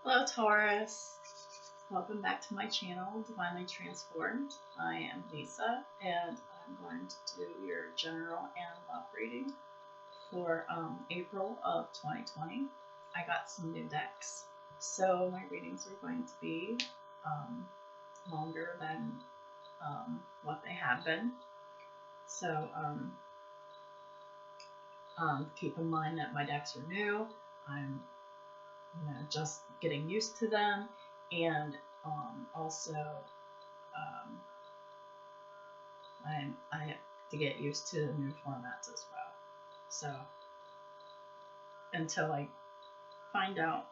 Hello Taurus, welcome back to my channel, Divinely Transformed. I am Lisa and I'm going to do your general and love reading for April of 2020. I got some new decks, so my readings are going to be longer than what they have been. So keep in mind that my decks are new. I'm just getting used to them, and also I have to get used to the new formats as well. So until I find out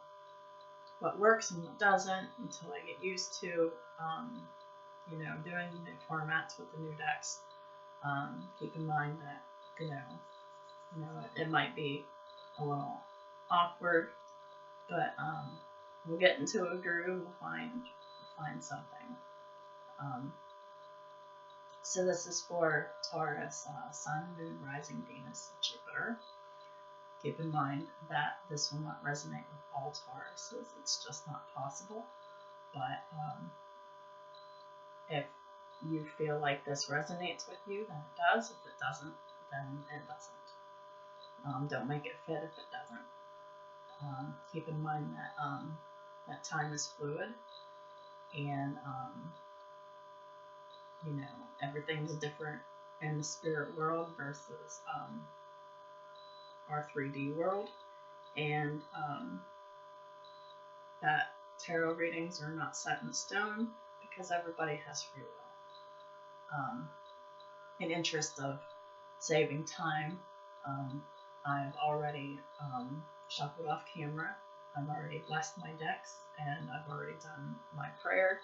what works and what doesn't, until I get used to doing the new formats with the new decks, keep in mind that it might be a little awkward. But we'll get into a groove. We'll find something. So this is for Taurus, Sun, Moon, Rising, Venus, and Jupiter. Keep in mind that this will not resonate with all Tauruses. It's just not possible. But if you feel like this resonates with you, then it does. If it doesn't, then it doesn't. Don't make it fit if it doesn't. Keep in mind that that time is fluid, and everything's different in the spirit world versus our 3D world, and that tarot readings are not set in stone because everybody has free will. In interest of saving time, I've already shuffled off camera. I've already blessed my decks, and I've already done my prayer.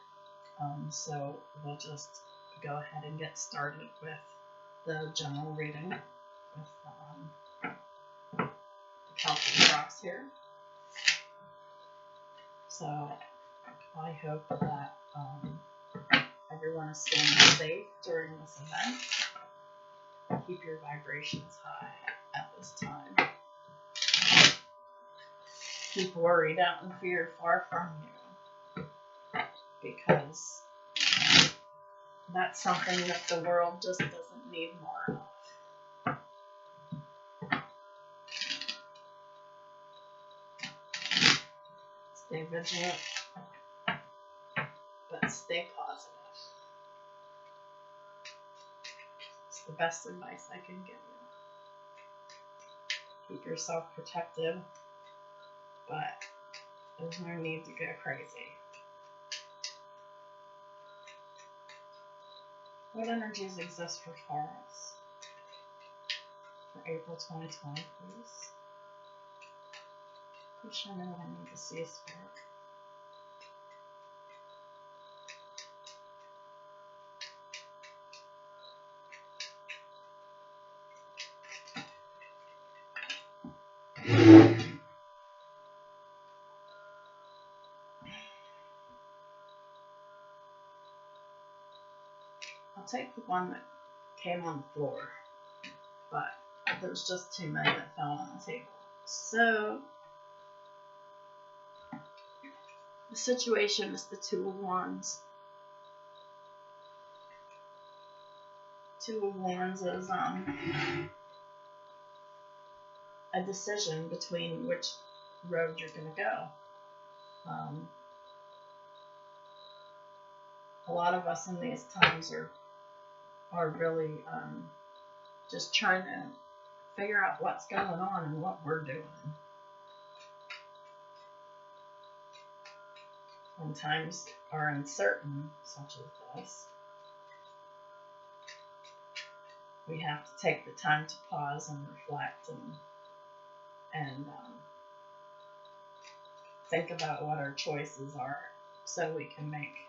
So we'll just go ahead and get started with the general reading with the Celtic rocks here. So I hope that everyone is staying safe during this event. Keep your vibrations high at this time. Keep worry, doubt, and fear far from you, because that's something that the world just doesn't need more of. Stay vigilant, but stay positive. It's the best advice I can give you. Keep yourself protected, but there's no need to go crazy. What energies exist for Taurus for April 2020, please? Please show me what I need to see, Spirit. I'll take the one that came on the floor, but there's just too many that fell on the table. So the situation is the Two of Wands. Two of Wands is a decision between which road you're going to go. A lot of us in these times are really just trying to figure out what's going on and what we're doing. When times are uncertain, such as this, we have to take the time to pause and reflect and think about what our choices are so we can make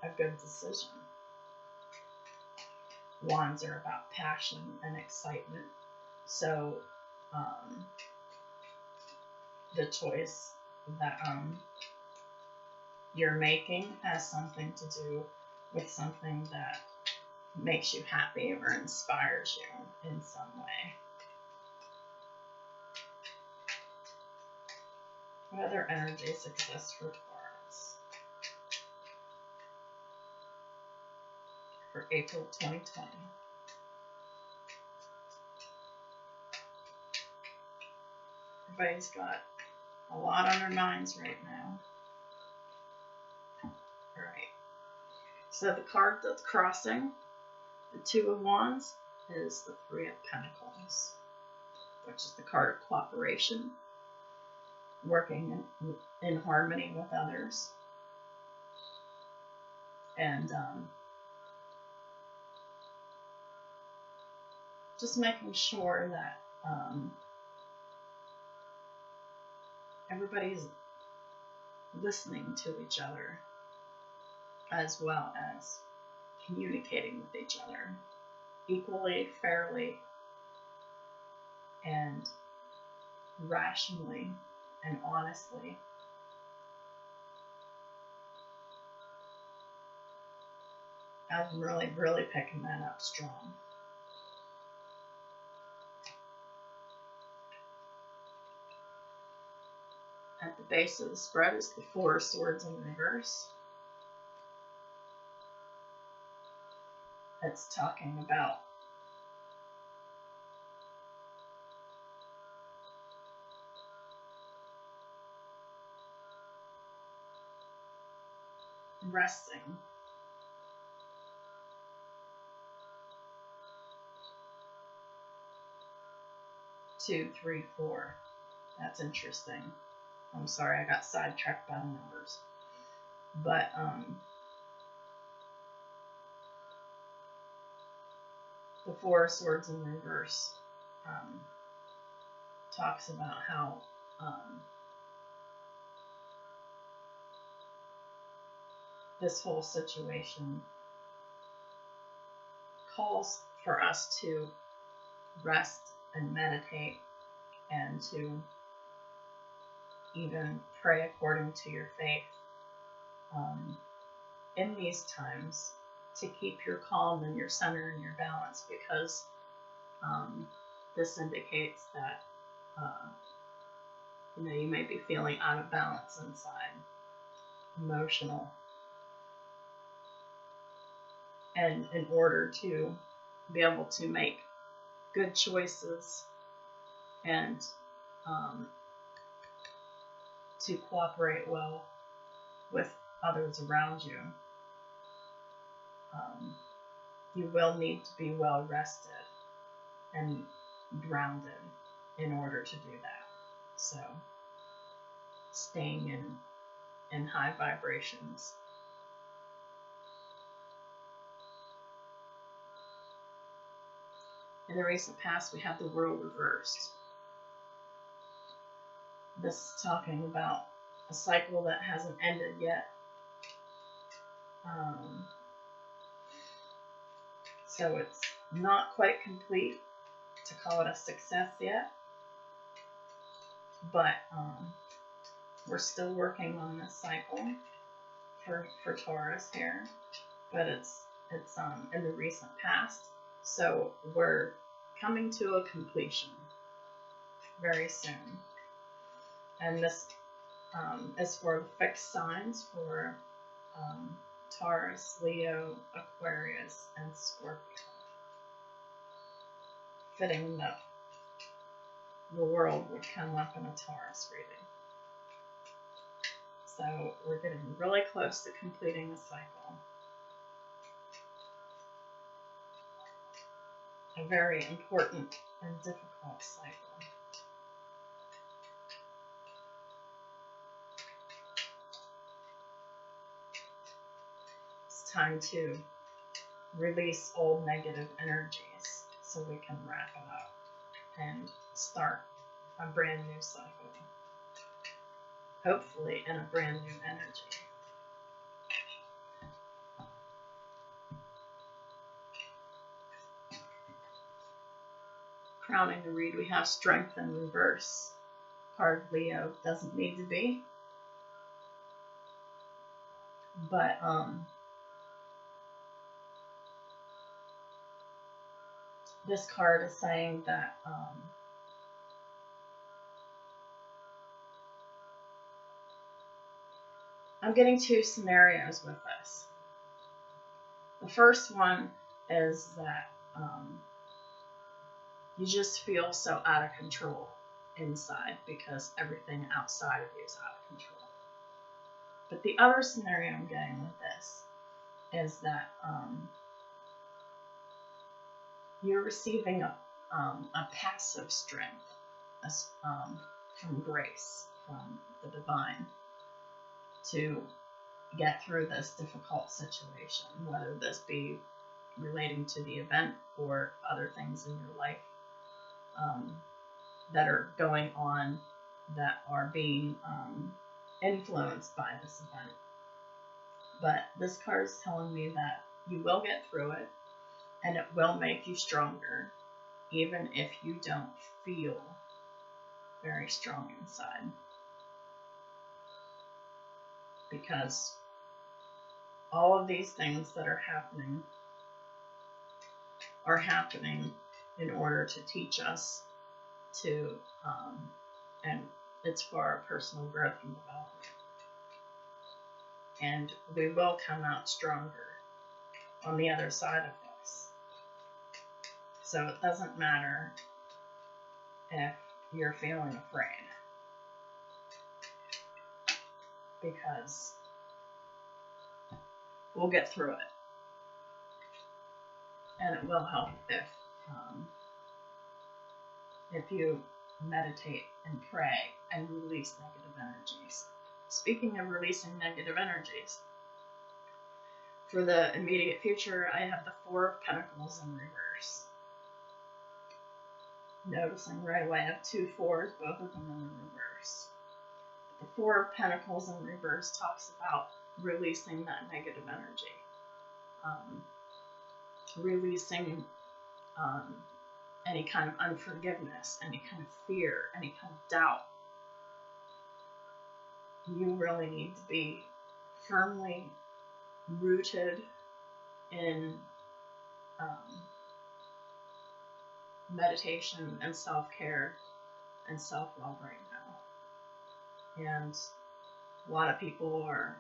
a good decision. Wands are about passion and excitement, so the choice that you're making has something to do with something that makes you happy or inspires you in some way. What other energies exist for Taurus for April 2020? Everybody's got a lot on their minds right now. Alright. So the card that's crossing the Two of Wands is the Three of Pentacles, which is the card of cooperation, working in harmony with others, and just making sure that everybody's listening to each other as well as communicating with each other equally, fairly, and rationally and honestly. I'm really, really picking that up strong. At the base of the spread is the Four of Swords in reverse. It's talking about resting. Two, three, four. That's interesting. I'm sorry, I got sidetracked by the numbers. But the Four of Swords in reverse talks about how this whole situation calls for us to rest and meditate and to even pray according to your faith in these times, to keep your calm and your center and your balance, because this indicates that you may be feeling out of balance inside, emotional, and in order to be able to make good choices and to cooperate well with others around you, you will need to be well rested and grounded in order to do that. So staying in high vibrations. In the recent past, we have the World reversed. This is talking about a cycle that hasn't ended yet. So it's not quite complete to call it a success yet, but we're still working on this cycle for Taurus here, but it's in the recent past, so we're coming to a completion very soon. And this is for the fixed signs for Taurus, Leo, Aquarius, and Scorpio. Fitting that the world would come up in a Taurus reading. So we're getting really close to completing the cycle. A very important and difficult cycle. It's time to release old negative energies so we can wrap it up and start a brand new cycle. Hopefully in a brand new energy. Crowning the read, we have Strength in reverse. Card of Leo doesn't need to be. But this card is saying that I'm getting two scenarios with this. The first one is that you just feel so out of control inside because everything outside of you is out of control. But the other scenario I'm getting with this is that you're receiving a passive strength from grace, from the divine, to get through this difficult situation, whether this be relating to the event or other things in your life that are going on that are being influenced by this event. But this card is telling me that you will get through it, and it will make you stronger, even if you don't feel very strong inside. Because all of these things that are happening in order to teach us to, and it's for our personal growth and development. And we will come out stronger on the other side of this. So it doesn't matter if you're feeling afraid, because we'll get through it. And it will help if you meditate and pray and release negative energies. Speaking of releasing negative energies, for the immediate future, I have the Four of Pentacles in reverse. Noticing right away I have two fours, both of them in the reverse. The Four of Pentacles in reverse talks about releasing that negative energy. Releasing any kind of unforgiveness, any kind of fear, any kind of doubt. You really need to be firmly rooted in meditation and self-care and self-love right now. And a lot of people are,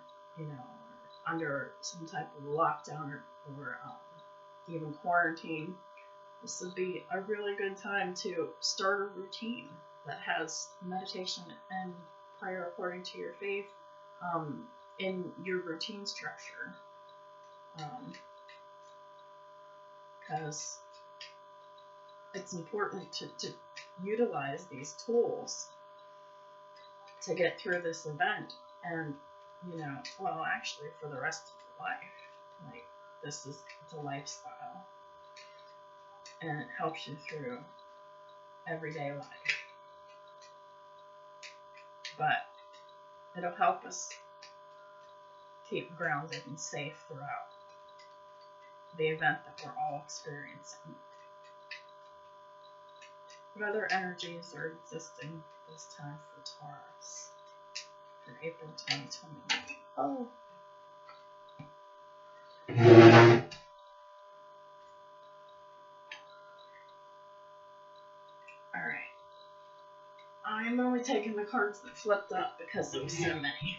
under some type of lockdown or even quarantine. This would be a really good time to start a routine that has meditation and prayer according to your faith in your routine structure. Because it's important to utilize these tools to get through this event and, actually for the rest of your life. Like, this is the lifestyle. And it helps you through everyday life. But it'll help us keep grounded and safe throughout the event that we're all experiencing. What other energies are existing this time for Taurus for April 2021? Oh. Alright. I'm only taking the cards that flipped up because there were so many.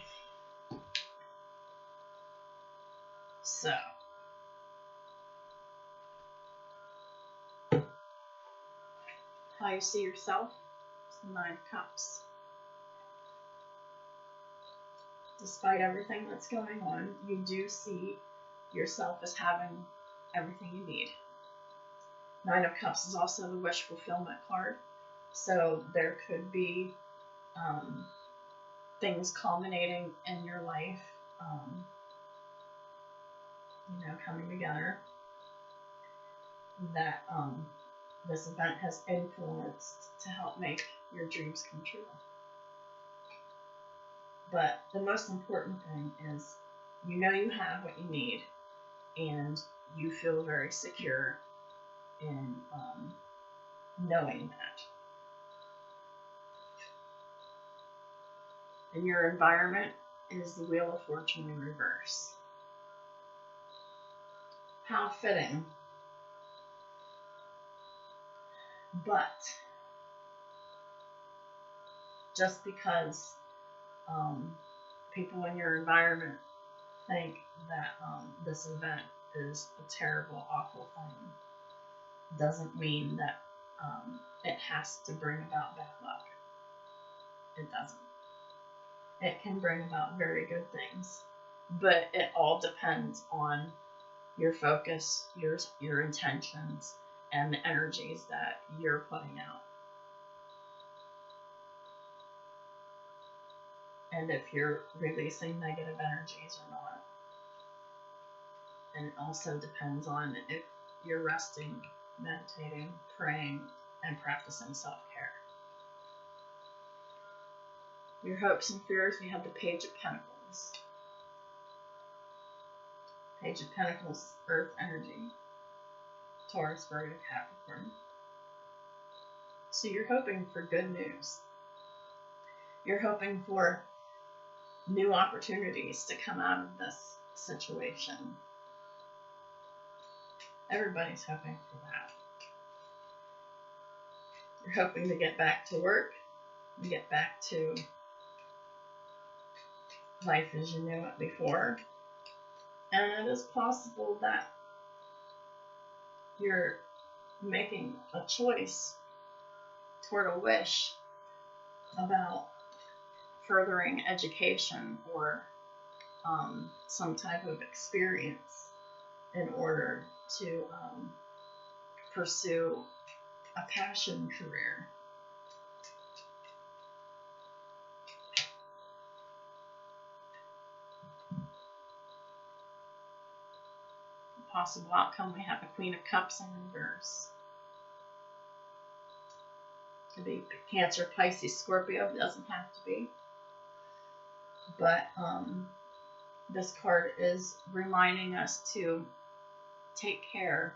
So. How you see yourself is the Nine of Cups. Despite everything that's going on, you do see yourself as having everything you need. Nine of Cups is also the wish fulfillment card. So there could be things culminating in your life, coming together that this event has influenced to help make your dreams come true. But the most important thing is you have what you need, and you feel very secure in knowing that. And your environment is the Wheel of Fortune in reverse. How fitting. But just because people in your environment think that this event is a terrible, awful thing, doesn't mean that it has to bring about bad luck. It doesn't. It can bring about very good things, but it all depends on your focus, your intentions, and the energies that you're putting out. And if you're releasing negative energies or not. And it also depends on if you're resting, meditating, praying, and practicing self-care. Your hopes and fears, we have the Page of Pentacles. Page of Pentacles, Earth energy. Taurus, Virgo, Capricorn. So you're hoping for good news. You're hoping for new opportunities to come out of this situation. Everybody's hoping for that. You're hoping to get back to work, and get back to life as you knew it before. And it is possible that you're making a choice toward a wish about furthering education or some type of experience in order to pursue a passion career. Possible outcome, we have the Queen of Cups in reverse. It could be Cancer, Pisces, Scorpio. It doesn't have to be. But this card is reminding us to take care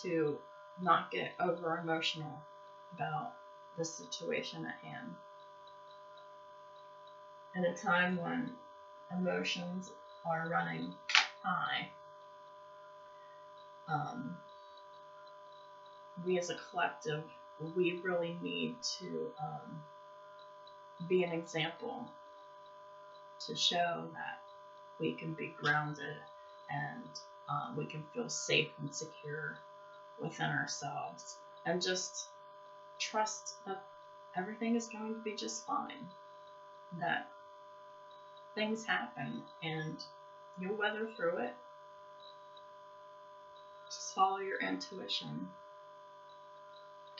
to not get over emotional about the situation at hand. In a time when emotions are running high, we as a collective, we really need to be an example to show that we can be grounded and we can feel safe and secure within ourselves, and just trust that everything is going to be just fine, that things happen and you'll weather through it. Just follow your intuition.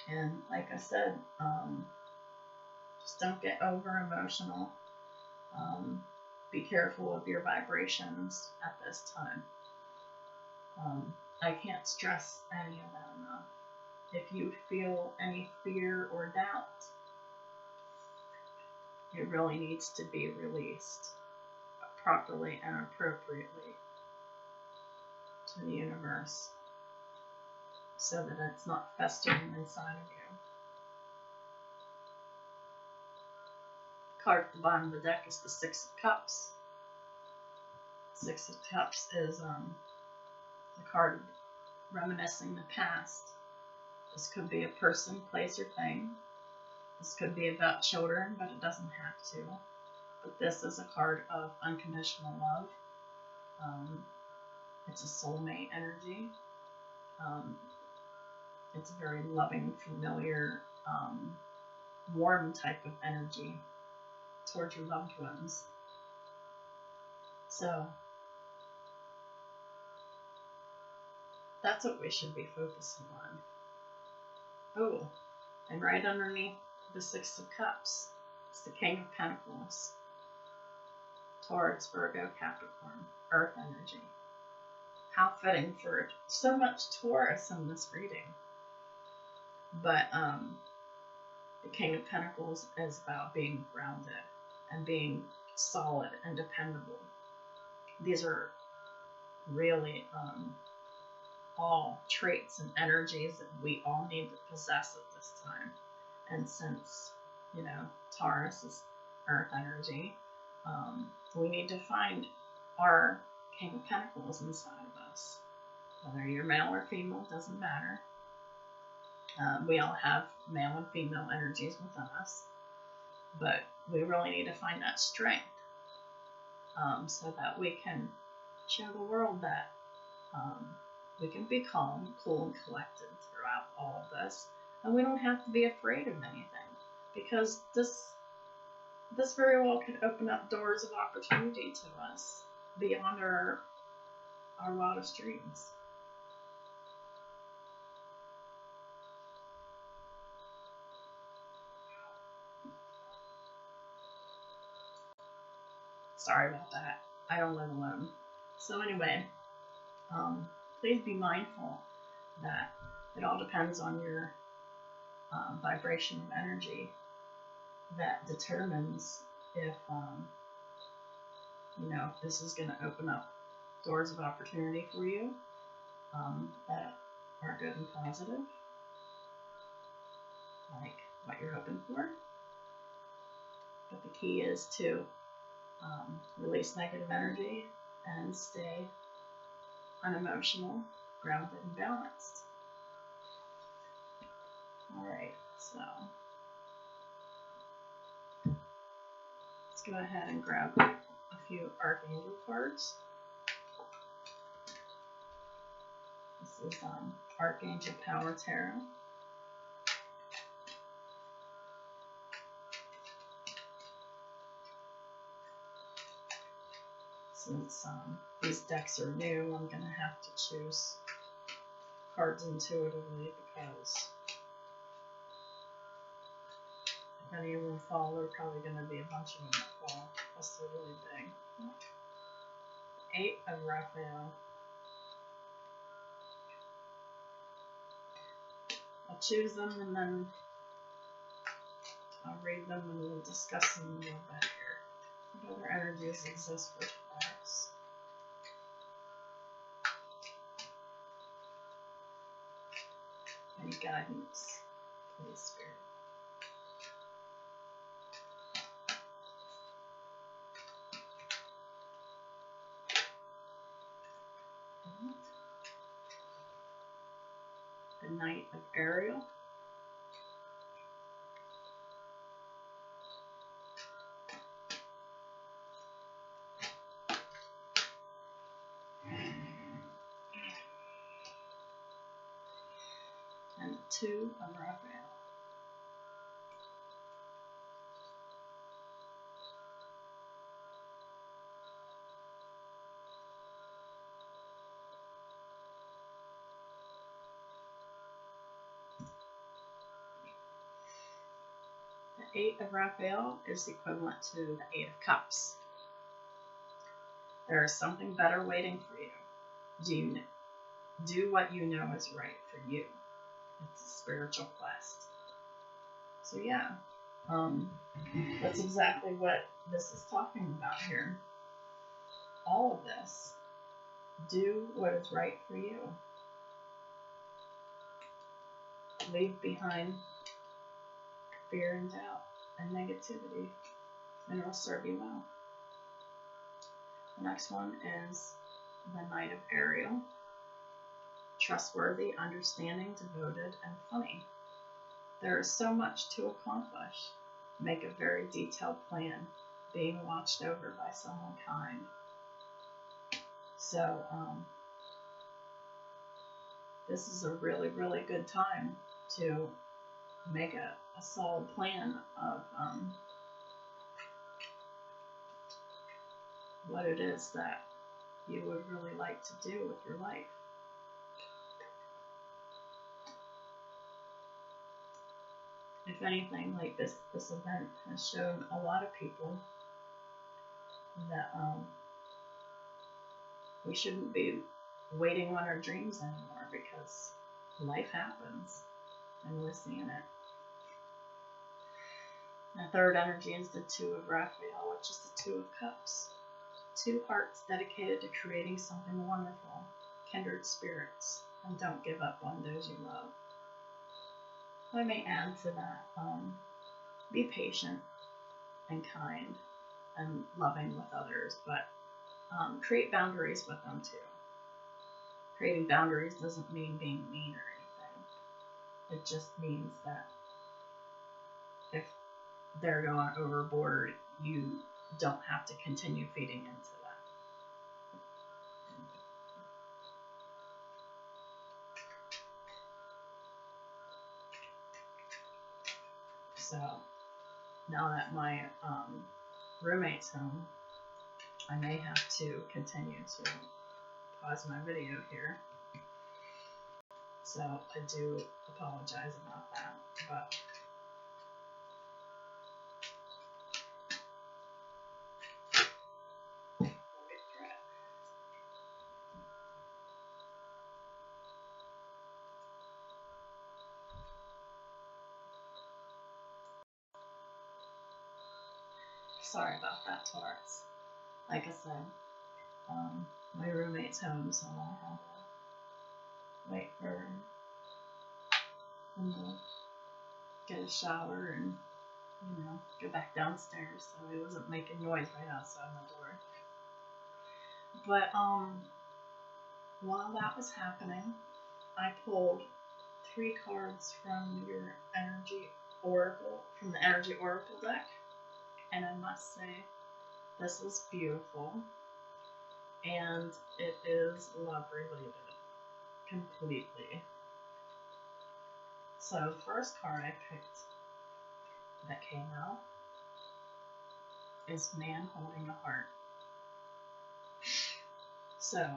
And like I said, just don't get over emotional. Be careful of your vibrations at this time. I can't stress any of that enough. If you feel any fear or doubt, it really needs to be released properly and appropriately to the universe, so that it's not festering inside of you. The card at the bottom of the deck is the Six of Cups. Six of Cups is the card reminiscing the past. This could be a person, place, or thing. This could be about children, but it doesn't have to. But this is a card of unconditional love. It's a soulmate energy. It's a very loving, familiar, warm type of energy towards your loved ones. So that's what we should be focusing on. Oh, and right underneath the Six of Cups, it's the King of Pentacles. Taurus, Virgo, Capricorn, Earth energy. How fitting for so much Taurus in this reading. But the King of Pentacles is about being grounded and being solid and dependable. These are really all traits and energies that we all need to possess at this time. And since, Taurus is Earth energy, we need to find our King of Pentacles inside of us. Whether you're male or female, doesn't matter. We all have male and female energies within us, but we really need to find that strength so that we can show the world that we can be calm, cool, and collected throughout all of this, and we don't have to be afraid of anything, because this very well could open up doors of opportunity to us beyond our wildest dreams. Sorry about that. I don't live alone. So anyway, please be mindful that it all depends on your vibration of energy that determines if this is going to open up doors of opportunity for you that are good and positive, like what you're hoping for. But the key is to release negative energy and stay unemotional, grounded, and balanced. Alright, so let's go ahead and grab a few Archangel cards. This is Archangel Power Tarot. Since these decks are new, I'm going to have to choose cards intuitively, because if any of them fall, there are probably going to be a bunch of them that fall, plus they're really big. 8 of Raphael. I'll choose them and then I'll read them and we'll discuss them a little bit here. What other energies exist for Taurus? Any guidance, please, Spirit? The Knight of Ariel. And the 2 of Raphael. The 8 of Raphael is equivalent to the 8 of Cups. There is something better waiting for you. Do what you know is right for you. It's a spiritual quest. So yeah, that's exactly what this is talking about here. All of this. Do what is right for you. Leave behind fear and doubt and negativity, and it will serve you well. The next one is the Knight of Ariel. Trustworthy, understanding, devoted, and funny. There is so much to accomplish. Make a very detailed plan, being watched over by someone kind. So, this is a really, really good time to make a solid plan of what it is that you would really like to do with your life. If anything, like this event has shown a lot of people that we shouldn't be waiting on our dreams anymore, because life happens and we're seeing it. The third energy is the 2 of Raphael, which is the 2 of Cups. 2 hearts dedicated to creating something wonderful, kindred spirits, and don't give up on those you love. I may add to that, be patient and kind and loving with others, but create boundaries with them too. Creating boundaries doesn't mean being mean or anything. It just means that if they're going overboard, you don't have to continue feeding into that. So now that my roommate's home, I may have to continue to pause my video here. So I do apologize about that, but sorry about that, Taurus. Like I said, my roommate's home, so I have to wait for him to get a shower and, go back downstairs, so he wasn't making noise right outside my door. But while that was happening, I pulled 3 cards from your energy oracle, from the energy oracle deck, and I must say, this is beautiful, and it is love related, completely. So the first card I picked that came out is Man Holding a Heart. So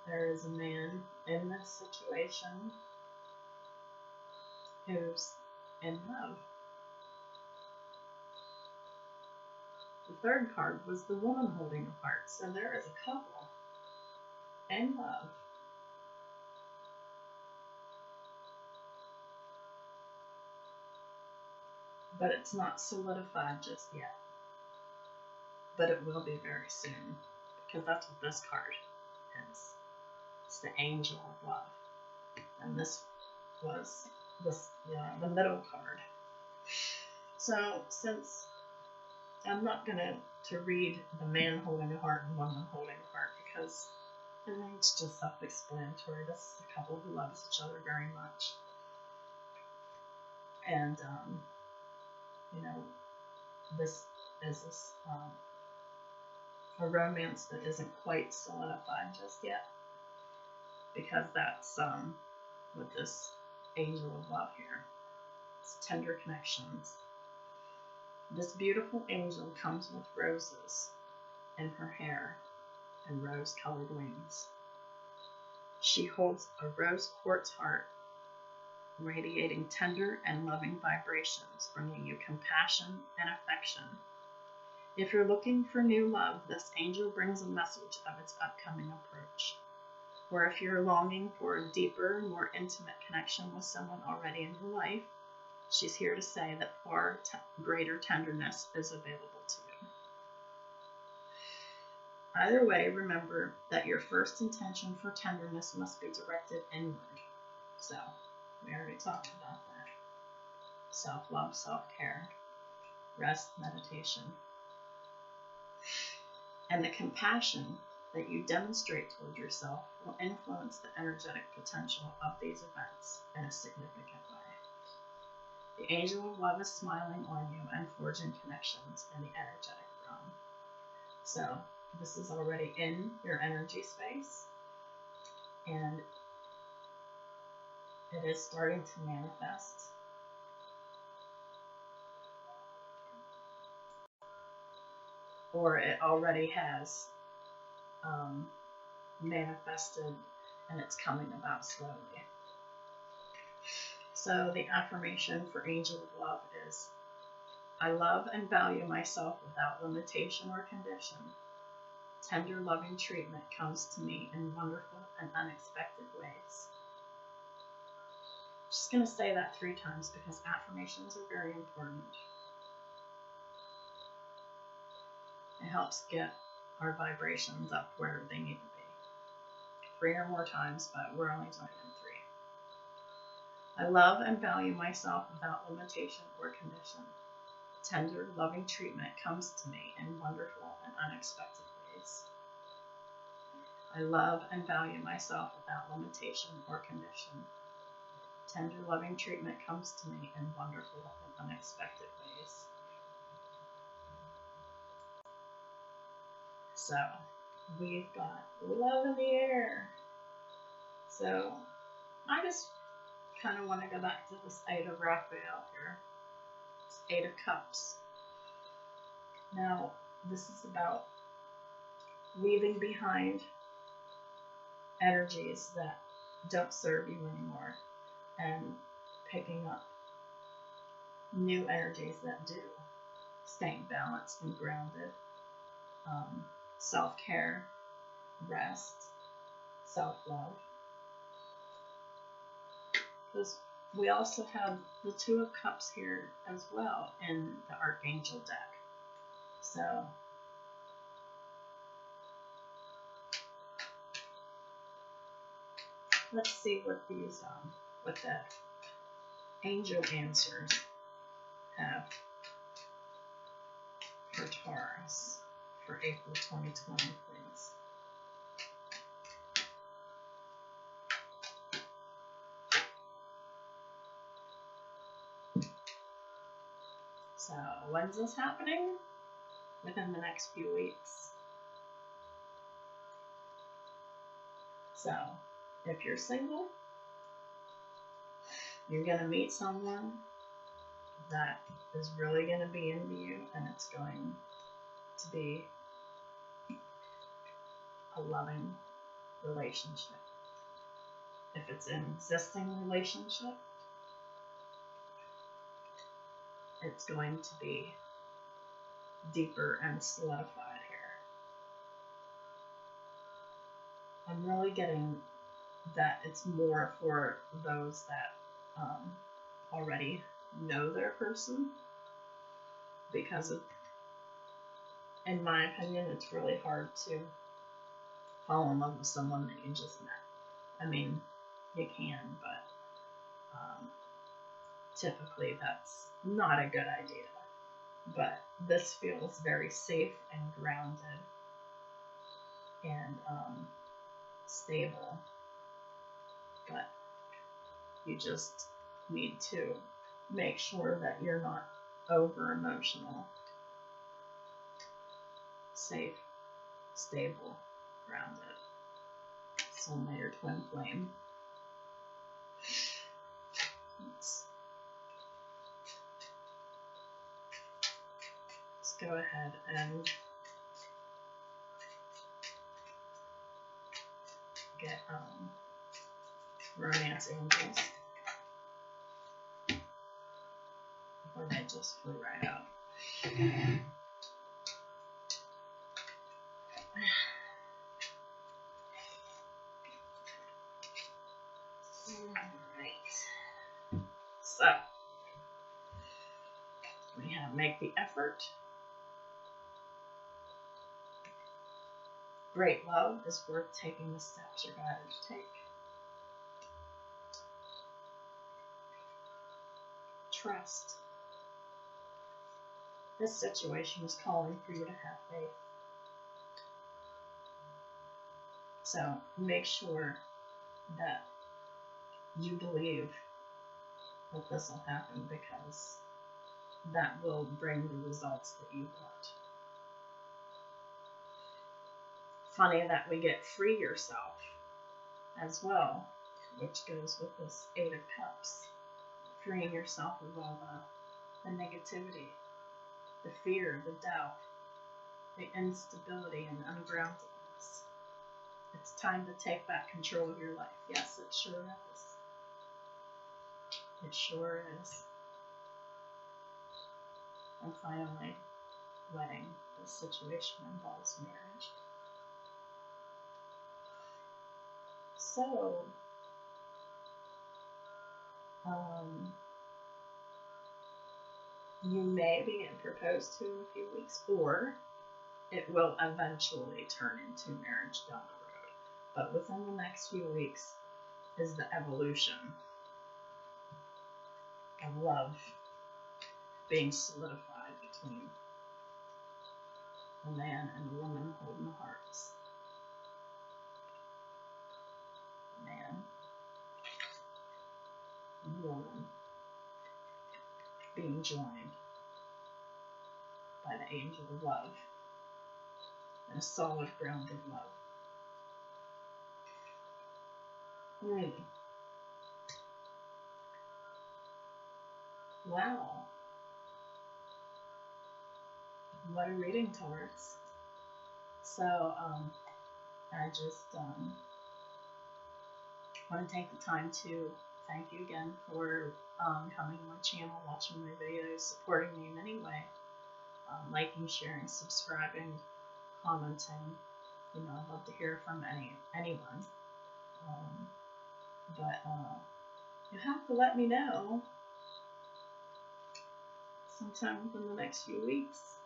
there is a man in this situation who's in love. The third card was the woman holding a heart. So there is a couple in love. But it's not solidified just yet. But it will be very soon, because that's what this card is. It's the Angel of Love. And this was the middle card. So since I'm not going to read the man holding a heart and woman holding a heart, because I mean, it's just self-explanatory. This is a couple who loves each other very much. And, this is a romance that isn't quite solidified just yet, because that's with this Angel of Love here. It's tender connections. This beautiful angel comes with roses in her hair and rose-colored wings. She holds a rose quartz heart, radiating tender and loving vibrations, bringing you compassion and affection. If you're looking for new love, this angel brings a message of its upcoming approach. Or if you're longing for a deeper, more intimate connection with someone already in your life, she's here to say that far greater tenderness is available to you. Either way, remember that your first intention for tenderness must be directed inward. So, we already talked about that. Self-love, self-care, rest, meditation. And the compassion that you demonstrate toward yourself will influence the energetic potential of these events in a significant way. The Angel of Love is smiling on you and forging connections in the energetic realm. So, this is already in your energy space, and it is starting to manifest. Or it already has manifested, and it's coming about slowly. So the affirmation for Angel of Love is, I love and value myself without limitation or condition. Tender, loving treatment comes to me in wonderful and unexpected ways. I'm just going to say that 3 times because affirmations are very important. It helps get our vibrations up where they need to be. 3 or more times, but we're only doing them 3. I love and value myself without limitation or condition. Tender, loving treatment comes to me in wonderful and unexpected ways. I love and value myself without limitation or condition. Tender, loving treatment comes to me in wonderful and unexpected ways. So we've got love in the air. So I just kind of want to go back to this Eight of Raphael here. This Eight of Cups. Now, this is about leaving behind energies that don't serve you anymore and picking up new energies that do. Staying balanced and grounded. Self-care, rest, self-love. Because we also have the Two of Cups here as well in the Archangel deck. So let's see what these what the angel answers have for Taurus for April 2020, please. So, when's this happening? Within the next few weeks. So, if you're single, you're going to meet someone that is really going to be into you, and it's going to be a loving relationship. If it's an existing relationship, it's going to be deeper and solidified here. I'm really getting that it's more for those that already know their person, because in my opinion, it's really hard to fall in love with someone that you just met. I mean, you can, but typically that's not a good idea. But this feels very safe and grounded and stable. But you just need to make sure that you're not over emotional. Safe, stable, grounded. Soulmate or twin flame. Let's go ahead and get romance angels. Or they just flew right out. Alright. So, we have make the effort. Great love is worth taking the steps you're guided to take. Trust. This situation is calling for you to have faith. So make sure that you believe that this will happen, because that will bring the results that you want. Funny that we get free yourself as well, which goes with this Eight of Cups. Freeing yourself of all the negativity, the fear, the doubt, the instability and ungroundedness. It's time to take back control of your life. Yes, it sure is. It sure is. And finally, wedding. This situation involves marriage. So, you may be getting proposed to in a few weeks, or it will eventually turn into marriage down the road. But within the next few weeks is the evolution of love being solidified between a man and a woman holding hearts. Man and woman being joined by the angel of love and a solid, grounded love. Wow. What a reading, Taurus. So, I just want to take the time to thank you again for coming to my channel, watching my videos, supporting me in any way, liking, sharing, subscribing, commenting. You know, I'd love to hear from anyone. But you have to let me know sometime within the next few weeks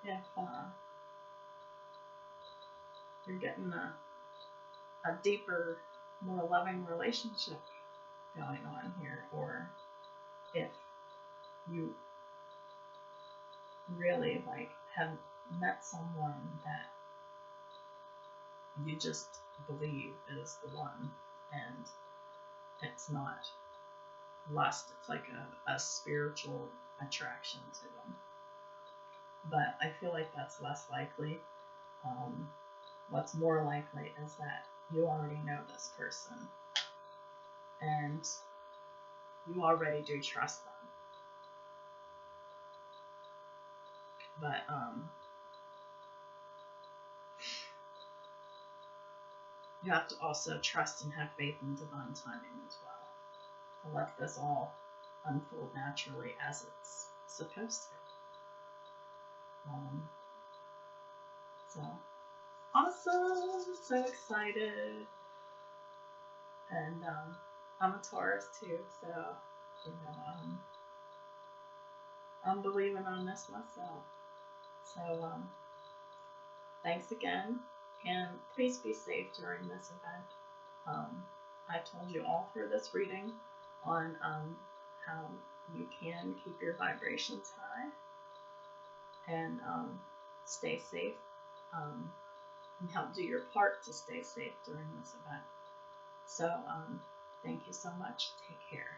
if you're getting a deeper, more loving relationship going on here, or if you really have met someone that you just believe is the one, and it's not lust, it's like a spiritual attraction to them. But I feel like that's less likely. What's more likely is that you already know this person and you already do trust them. But you have to also trust and have faith in divine timing as well, to let this all unfold naturally as it's supposed to. So awesome, so excited. And I'm a Taurus too, so you know, I'm believing on this myself. So thanks again, and please be safe during this event. I told you all through this reading on how you can keep your vibrations high and stay safe, and help do your part to stay safe during this event. So thank you so much. Take care.